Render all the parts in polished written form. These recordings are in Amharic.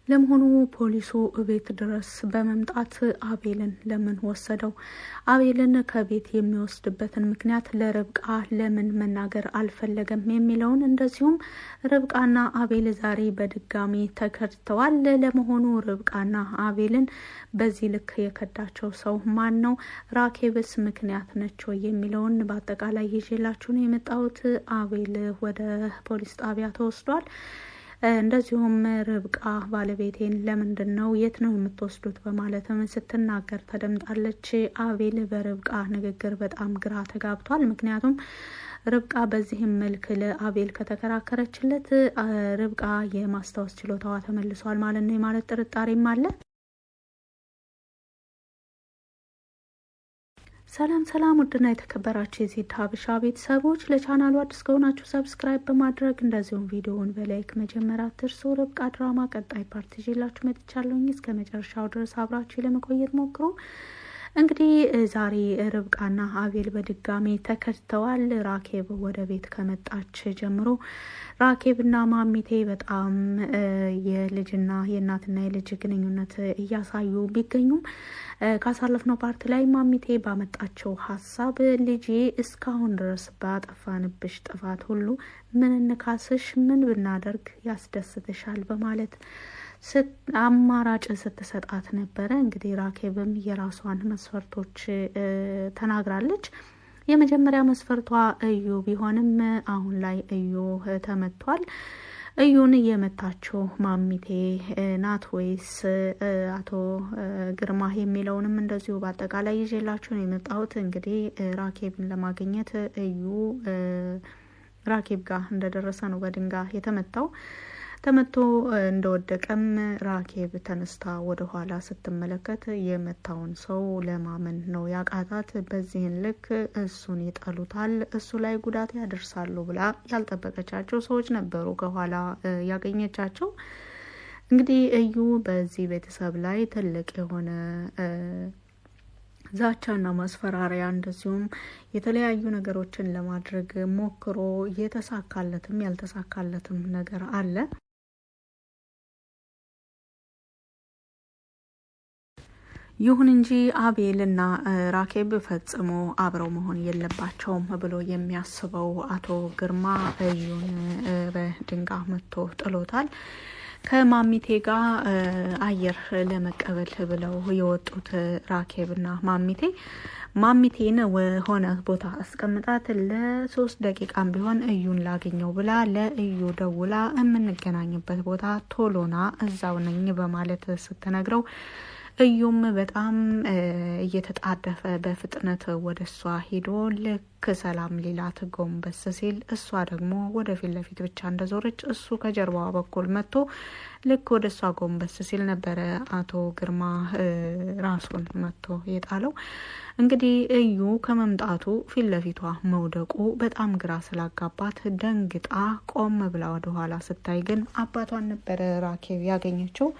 ለመሆኑ ፖሊሱ ቤት ድረስ በመምጣት አቤልን ለምን ወሰደው? አቤልን ከቤት የሚወስድበትን ምክንያት ለርብቃ ለምን መናገር አልፈለገም የሚለውን እንደዚሁም ርብቃና አቤል ዛሬ በድጋሚ ተከድተዋል። ለመሆኑ ርብቃና አቤልን በዚህ ልክ የከዳቸው ሰው ማን ነው? ራኬብስ ምክንያት ነች የሚለውን በአጠቃላይ ይዤላችሁ ነው የመጣሁት። አቤል ወደ ፖሊስ ጣቢያ ተወስዷል። እንደዚሁም ርብቃ ባለቤቴን ለምንድን ነው የት ነው የምትወስዱት በማለትም ስትናገር ተደምጣለች። አቤል በርብቃ ንግግር በጣም ግራ ተጋብቷል። ምክንያቱም ርብቃ በዚህም መልክ ለአቤል ከተከራከረችለት ርብቃ የማስታወስ ችሎታዋ ተመልሷል ማለት ነው የማለት ጥርጣሬም አለ። ሰላም ውድና የተከበራችሁ የዜድ ሀበሻ ቤተሰቦች፣ ለቻናሉ አዲስ ከሆናችሁ ሰብስክራይብ በማድረግ እንደዚሁም ቪዲዮውን በላይክ መጀመር አትርሱ። ርብቃ ድራማ ቀጣይ ፓርት ይዤላችሁ መጥቻለሁ። እስከ መጨረሻው ድረስ አብራችሁ ለመቆየት ሞክሩ። እንግዲህ ዛሬ ርብቃና አቤል በድጋሚ ተከድተዋል። ራኬብ ወደ ቤት ከመጣች ጀምሮ ራኬብና ማሚቴ በጣም የልጅና የእናትና የልጅ ግንኙነት እያሳዩ ቢገኙም ካሳለፍነው ፓርት ላይ ማሚቴ ባመጣቸው ሀሳብ ልጄ እስካሁን ድረስ ባጠፋንብሽ ጥፋት ሁሉ ምን እንካስሽ፣ ምን ብናደርግ ያስደስትሻል በማለት አማራጭ ስትሰጣት ነበረ። እንግዲህ ራኬብም የራሷን መስፈርቶች ተናግራለች። የመጀመሪያ መስፈርቷ እዩ ቢሆንም አሁን ላይ እዩ ተመቷል። እዩን የመታችው ማሚቴ ናት ወይስ አቶ ግርማ የሚለውንም እንደዚሁ በአጠቃላይ ይዤላችሁ ነው የመጣሁት። እንግዲህ ራኬብን ለማግኘት እዩ ራኬብ ጋር እንደደረሰ ነው በድንጋይ የተመታው። ተመቶ እንደወደቀም ራኬብ ተነስታ ወደ ኋላ ስትመለከት የመታውን ሰው ለማመን ነው ያቃታት። በዚህን ልክ እሱን ይጠሉታል፣ እሱ ላይ ጉዳት ያደርሳሉ ብላ ያልጠበቀቻቸው ሰዎች ነበሩ ከኋላ ያገኘቻቸው። እንግዲህ እዩ በዚህ ቤተሰብ ላይ ትልቅ የሆነ ዛቻና ማስፈራሪያ እንደዚሁም የተለያዩ ነገሮችን ለማድረግ ሞክሮ የተሳካለትም ያልተሳካለትም ነገር አለ። ይሁን እንጂ አቤልና ራኬብ ፈጽሞ አብረው መሆን የለባቸውም ብሎ የሚያስበው አቶ ግርማ እዩን በድንጋይ መቶ ጥሎታል። ከማሚቴ ጋር አየር ለመቀበል ብለው የወጡት ራኬብና ማሚቴን ሆነ ቦታ አስቀምጣት ለ3 ደቂቃም ቢሆን እዩን ላገኘው ብላ ለእዩ ደውላ የምንገናኝበት ቦታ ቶሎና እዛው ነኝ በማለት ስትነግረው እዩም በጣም እየተጣደፈ በፍጥነት ወደ እሷ ሄዶ ልክ ሰላም ሊላት ጎንበስ ሲል እሷ ደግሞ ወደ ፊት ለፊት ብቻ እንደዞረች እሱ ከጀርባዋ በኩል መጥቶ ልክ ወደ እሷ ጎንበስ ሲል ነበረ አቶ ግርማ ራሱን መጥቶ የጣለው። እንግዲህ እዩ ከመምጣቱ ፊት ለፊቷ መውደቁ በጣም ግራ ስላጋባት ደንግጣ ቆም ብላ ወደ ኋላ ስታይ ግን አባቷን ነበረ ራኬብ ያገኘችው።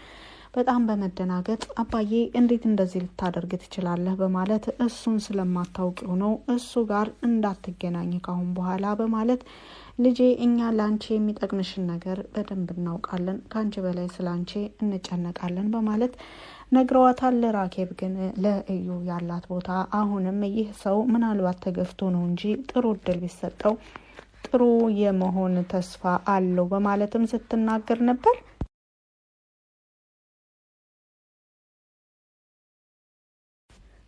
በጣም በመደናገጥ አባዬ እንዴት እንደዚህ ልታደርግ ትችላለህ በማለት እሱን ስለማታውቂው ነው እሱ ጋር እንዳትገናኝ ካሁን በኋላ በማለት ልጄ እኛ ላንቺ የሚጠቅምሽን ነገር በደንብ እናውቃለን፣ ካንቺ በላይ ስላንቺ እንጨነቃለን በማለት ነግረዋታል። ራኬብ ግን ለእዩ ያላት ቦታ አሁንም ይህ ሰው ምናልባት ተገፍቶ ነው እንጂ ጥሩ እድል ቢሰጠው ጥሩ የመሆን ተስፋ አለው በማለትም ስትናገር ነበር።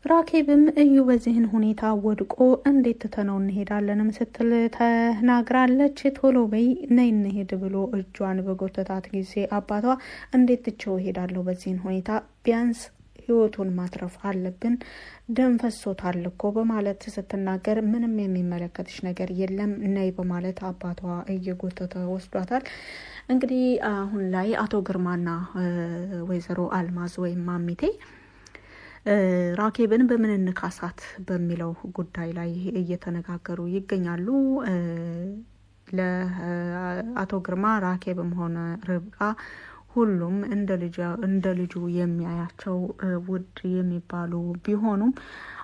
ራኬብም እዩ በዚህን ሁኔታ ወድቆ እንዴት ትተነው እንሄዳለንም ስትል ተናግራለች። ቶሎ በይ ነይ እንሄድ ብሎ እጇን በጎተታት ጊዜ አባቷ እንዴት ትቼው እሄዳለሁ በዚህን ሁኔታ ቢያንስ ህይወቱን ማትረፍ አለብን፣ ደም ፈሶታል እኮ በማለት ስትናገር ምንም የሚመለከትሽ ነገር የለም ነይ በማለት አባቷ እየጎተተ ወስዷታል። እንግዲህ አሁን ላይ አቶ ግርማና ወይዘሮ አልማዝ ወይም ማሚቴ ራኬብን በምን እንካሳት በሚለው ጉዳይ ላይ እየተነጋገሩ ይገኛሉ። ለአቶ ግርማ ራኬብም ሆነ ርብቃ ሁሉም እንደ ልጁ የሚያያቸው ውድ የሚባሉ ቢሆኑም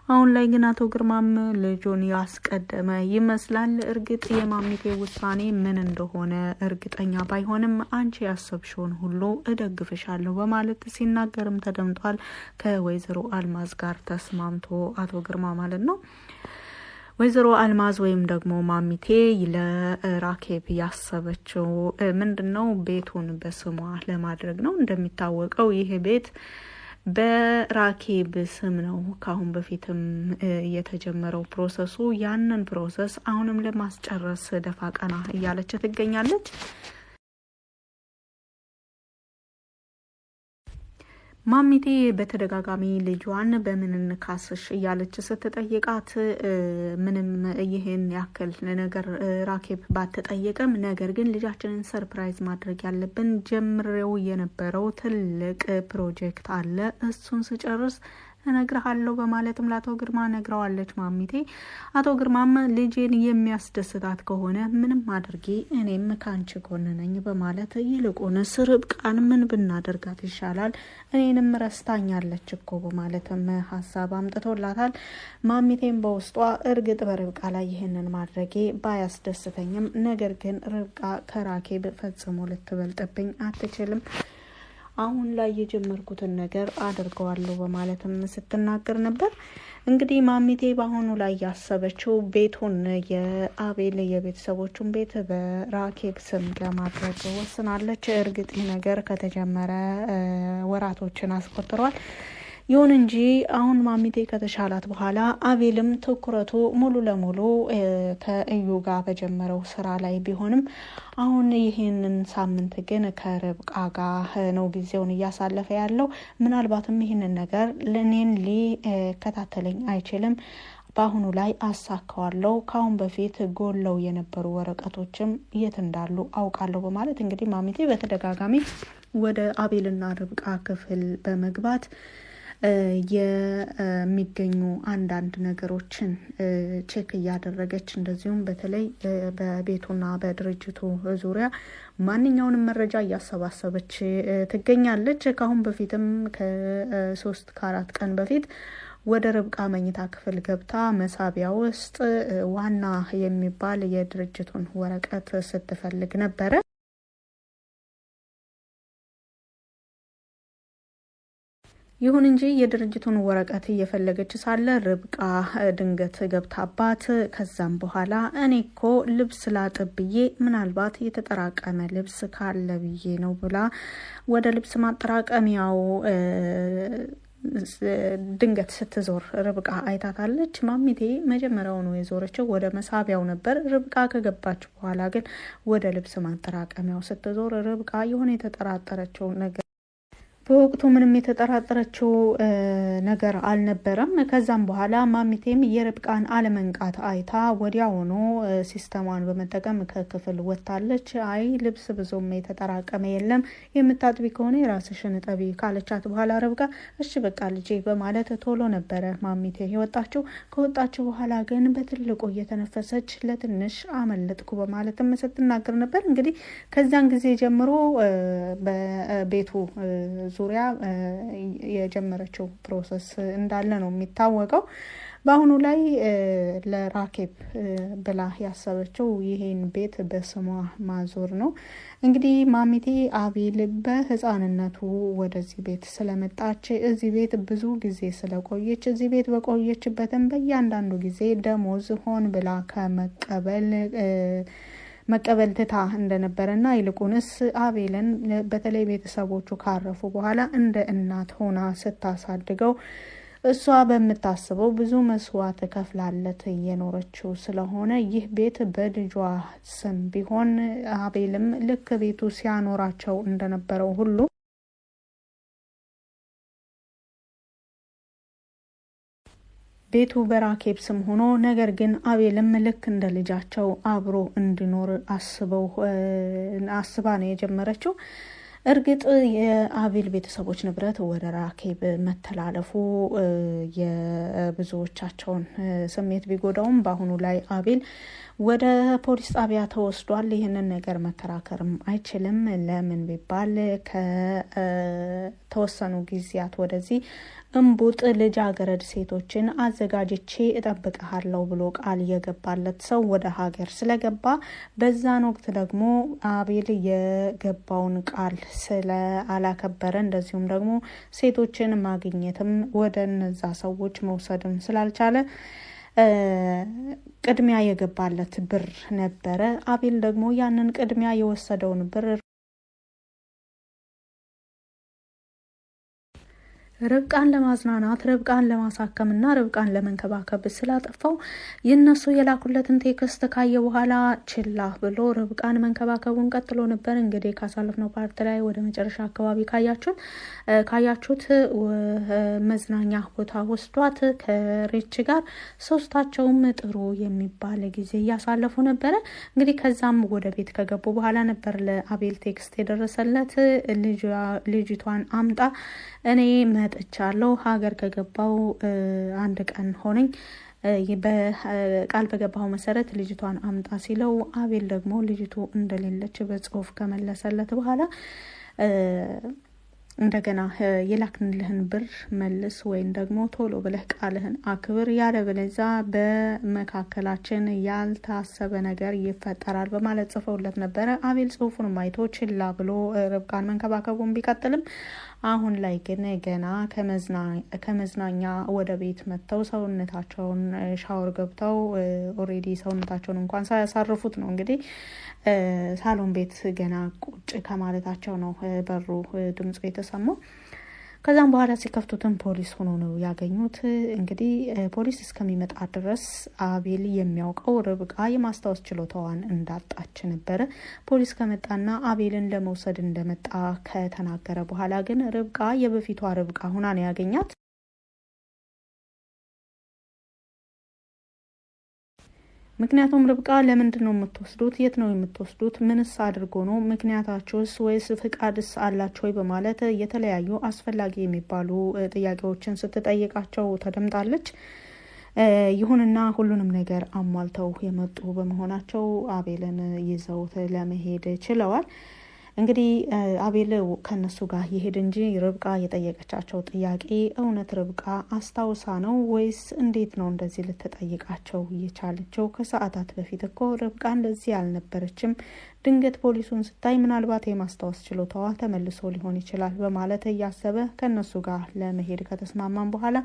አሁን ላይ ግን አቶ ግርማም ልጁን ያስቀደመ ይመስላል። እርግጥ የማሚቴ ውሳኔ ምን እንደሆነ እርግጠኛ ባይሆንም አንቺ ያሰብሽውን ሁሉ እደግፍሻለሁ በማለት ሲናገርም ተደምጧል። ከወይዘሮ አልማዝ ጋር ተስማምቶ አቶ ግርማ ማለት ነው። ወይዘሮ አልማዝ ወይም ደግሞ ማሚቴ ለራኬብ ያሰበችው ምንድነው? ቤቱን በስሟ ለማድረግ ነው። እንደሚታወቀው ይሄ ቤት በራኬብ ስም ነው ካሁን በፊትም የተጀመረው ፕሮሰሱ። ያንን ፕሮሰስ አሁንም ለማስጨረስ ደፋ ቀና እያለች ትገኛለች። ማሚቴ በተደጋጋሚ ልጇን በምን እንካስሽ እያለች ስትጠይቃት ምንም ይሄን ያክል ነገር ራኬብ ባትጠይቅም፣ ነገር ግን ልጃችንን ሰርፕራይዝ ማድረግ ያለብን ጀምሬው የነበረው ትልቅ ፕሮጀክት አለ፣ እሱን ስጨርስ እነግርሃለሁ በማለትም ለአቶ ግርማ ነግረዋለች ማሚቴ። አቶ ግርማም ልጄን የሚያስደስታት ከሆነ ምንም አድርጊ፣ እኔም ካንቺ ጎን ነኝ በማለት ይልቁንስ ርብቃን ምን ብናደርጋት ይሻላል፣ እኔንም ረስታኛለች እኮ በማለትም ሀሳብ አምጥቶላታል። ማሚቴም በውስጧ እርግጥ በርብቃ ላይ ይህንን ማድረጌ ባያስደስተኝም፣ ነገር ግን ርብቃ ከራኬብ ፈጽሞ ልትበልጥብኝ አትችልም፣ አሁን ላይ የጀመርኩትን ነገር አድርገዋለሁ በማለትም ስትናገር ነበር። እንግዲህ ማሚቴ በአሁኑ ላይ ያሰበችው ቤቱን የአቤል የቤተሰቦቹን ቤት በራኬብ ስም ለማድረግ ወስናለች። እርግጥ ነገር ከተጀመረ ወራቶችን አስቆጥሯል። ይሁን እንጂ አሁን ማሚቴ ከተሻላት በኋላ አቤልም ትኩረቱ ሙሉ ለሙሉ ከእዩ ጋር በጀመረው ስራ ላይ ቢሆንም አሁን ይህንን ሳምንት ግን ከርብቃ ጋር ነው ጊዜውን እያሳለፈ ያለው። ምናልባትም ይህንን ነገር ለኔን ሊከታተለኝ አይችልም፣ በአሁኑ ላይ አሳካዋለሁ፣ ካሁን በፊት ጎለው የነበሩ ወረቀቶችም የት እንዳሉ አውቃለሁ በማለት እንግዲህ ማሚቴ በተደጋጋሚ ወደ አቤልና ርብቃ ክፍል በመግባት የሚገኙ አንዳንድ ነገሮችን ቼክ እያደረገች እንደዚሁም በተለይ በቤቱና በድርጅቱ ዙሪያ ማንኛውንም መረጃ እያሰባሰበች ትገኛለች። ካሁን በፊትም ከ3-4 ቀን በፊት ወደ ርብቃ መኝታ ክፍል ገብታ መሳቢያ ውስጥ ዋና የሚባል የድርጅቱን ወረቀት ስትፈልግ ነበረ። ይሁን እንጂ የድርጅቱን ወረቀት እየፈለገች ሳለ ርብቃ ድንገት ገብታባት ከዛም በኋላ እኔ እኮ ልብስ ላጥብ ብዬ ምናልባት የተጠራቀመ ልብስ ካለ ብዬ ነው ብላ ወደ ልብስ ማጠራቀሚያው ድንገት ስትዞር ርብቃ አይታታለች። ማሚቴ መጀመሪያውኑ የዞረችው ወደ መሳቢያው ነበር። ርብቃ ከገባች በኋላ ግን ወደ ልብስ ማጠራቀሚያው ስትዞር ርብቃ የሆነ የተጠራጠረችው ነገር በወቅቱ ምንም የተጠራጠረችው ነገር አልነበረም። ከዛም በኋላ ማሚቴም የርብቃን አለመንቃት አይታ ወዲያውኑ ሲስተሟን በመጠቀም ከክፍል ወጥታለች። አይ ልብስ ብዙም የተጠራቀመ የለም፣ የምታጥቢ ከሆነ የራስሽን ጠቢ ካለቻት በኋላ ርብቃ እሺ በቃ ልጄ በማለት ቶሎ ነበረ ማሚቴ የወጣችው። ከወጣችው በኋላ ግን በትልቁ እየተነፈሰች ለትንሽ አመለጥኩ በማለትም ስትናገር ነበር። እንግዲህ ከዛን ጊዜ ጀምሮ በቤቱ ዙሪያ የጀመረችው ፕሮሰስ እንዳለ ነው የሚታወቀው። በአሁኑ ላይ ለራኬብ ብላ ያሰበችው ይሄን ቤት በስሟ ማዞር ነው። እንግዲህ ማሚቴ አቤል በህፃንነቱ ወደዚህ ቤት ስለመጣች እዚህ ቤት ብዙ ጊዜ ስለቆየች እዚህ ቤት በቆየችበትም በእያንዳንዱ ጊዜ ደሞዝ ሆን ብላ መቀበል ትታ እንደነበረና ይልቁንስ አቤልን በተለይ ቤተሰቦቹ ካረፉ በኋላ እንደ እናት ሆና ስታሳድገው እሷ በምታስበው ብዙ መስዋዕት ከፍላለት እየኖረችው ስለሆነ ይህ ቤት በልጇ ስም ቢሆን አቤልም ልክ ቤቱ ሲያኖራቸው እንደነበረው ሁሉ ቤቱ በራኬብ ስም ሆኖ ነገር ግን አቤልም ልክ እንደ ልጃቸው አብሮ እንዲኖር አስባ ነው የጀመረችው። እርግጥ የአቤል ቤተሰቦች ንብረት ወደ ራኬብ መተላለፉ የብዙዎቻቸውን ስሜት ቢጎዳውም በአሁኑ ላይ አቤል ወደ ፖሊስ ጣቢያ ተወስዷል። ይህንን ነገር መከራከርም አይችልም። ለምን ቢባል ከተወሰኑ ጊዜያት ወደዚህ እንቡጥ ልጃገረድ ሴቶችን አዘጋጅቼ እጠብቅሃለሁ ብሎ ቃል የገባለት ሰው ወደ ሀገር ስለገባ በዛን ወቅት ደግሞ አቤል የገባውን ቃል ስላላከበረ እንደዚሁም ደግሞ ሴቶችን ማግኘትም ወደ እነዛ ሰዎች መውሰድም ስላልቻለ ቅድሚያ የገባለት ብር ነበረ። አቤል ደግሞ ያንን ቅድሚያ የወሰደውን ብር ርብቃን ለማዝናናት ርብቃን ለማሳከምና ርብቃን ለመንከባከብ ስላጠፋው የነሱ የላኩለትን ቴክስት ካየ በኋላ ችላ ብሎ ርብቃን መንከባከቡን ቀጥሎ ነበር። እንግዲህ ካሳለፍነው ፓርት ላይ ወደ መጨረሻ አካባቢ ካያችሁት መዝናኛ ቦታ ወስዷት ከሬች ጋር ሶስታቸውም ጥሩ የሚባል ጊዜ እያሳለፉ ነበረ። እንግዲህ ከዛም ወደ ቤት ከገቡ በኋላ ነበር ለአቤል ቴክስት የደረሰለት። ልጅቷን አምጣ እኔ መጥቻለሁ ሀገር ከገባው አንድ ቀን ሆነኝ በቃል በገባው መሰረት ልጅቷን አምጣ ሲለው አቤል ደግሞ ልጅቱ እንደሌለች በጽሁፍ ከመለሰለት በኋላ እንደገና የላክንልህን ብር መልስ ወይም ደግሞ ቶሎ ብለህ ቃልህን አክብር ያለበለዚያ በመካከላችን ያልታሰበ ነገር ይፈጠራል በማለት ጽፈውለት ነበረ። አቤል ጽሁፉን ማይቶ ችላ ብሎ ርብቃን መንከባከቡን ቢቀጥልም አሁን ላይ ግን ገና ከመዝናኛ ወደ ቤት መጥተው ሰውነታቸውን ሻወር ገብተው ኦሬዲ ሰውነታቸውን እንኳን ሳያሳርፉት ነው እንግዲህ ሳሎን ቤት ገና ቁጭ ከማለታቸው ነው በሩ ድምጽ የተሰማው። ከዛም በኋላ ሲከፍቱትም ፖሊስ ሆኖ ነው ያገኙት። እንግዲህ ፖሊስ እስከሚመጣ ድረስ አቤል የሚያውቀው ርብቃ የማስታወስ ችሎታዋን እንዳጣች ነበረ። ፖሊስ ከመጣና አቤልን ለመውሰድ እንደመጣ ከተናገረ በኋላ ግን ርብቃ የበፊቷ ርብቃ ሆና ነው ያገኛት። ምክንያቱም ርብቃ ለምንድን ነው የምትወስዱት? የት ነው የምትወስዱት? ምንስ አድርጎ ነው? ምክንያታችሁስ ወይስ ፍቃድስ አላችሁ ወይ? በማለት የተለያዩ አስፈላጊ የሚባሉ ጥያቄዎችን ስትጠይቃቸው ተደምጣለች። ይሁንና ሁሉንም ነገር አሟልተው የመጡ በመሆናቸው አቤልን ይዘውት ለመሄድ ችለዋል። እንግዲህ አቤል ከነሱ ጋር ይሄድ እንጂ ርብቃ የጠየቀቻቸው ጥያቄ እውነት ርብቃ አስታውሳ ነው ወይስ እንዴት ነው እንደዚህ ልትጠይቃቸው የቻለችው? ከሰዓታት በፊት እኮ ርብቃ እንደዚህ አልነበረችም። ድንገት ፖሊሱን ስታይ ምናልባት የማስታወስ ችሎታዋ ተመልሶ ሊሆን ይችላል በማለት እያሰበ ከነሱ ጋር ለመሄድ ከተስማማን በኋላ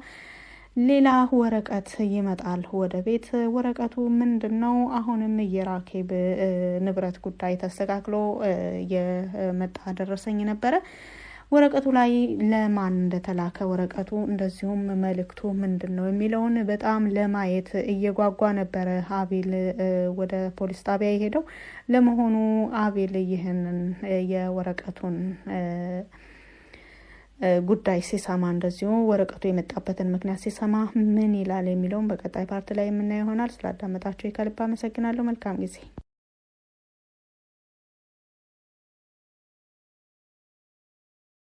ሌላ ወረቀት ይመጣል ወደ ቤት። ወረቀቱ ምንድነው? አሁንም የራኬብ ንብረት ጉዳይ ተስተካክሎ የመጣ ደረሰኝ ነበረ። ወረቀቱ ላይ ለማን እንደተላከ ወረቀቱ እንደዚሁም መልእክቱ ምንድነው የሚለውን በጣም ለማየት እየጓጓ ነበረ አቤል ወደ ፖሊስ ጣቢያ የሄደው። ለመሆኑ አቤል ይህንን የወረቀቱን ጉዳይ ሲሰማ እንደዚሁ ወረቀቱ የመጣበትን ምክንያት ሲሰማ ምን ይላል የሚለውን በቀጣይ ፓርት ላይ የምናየው ይሆናል። ስላዳመጣችሁ ከልብ አመሰግናለሁ። መልካም ጊዜ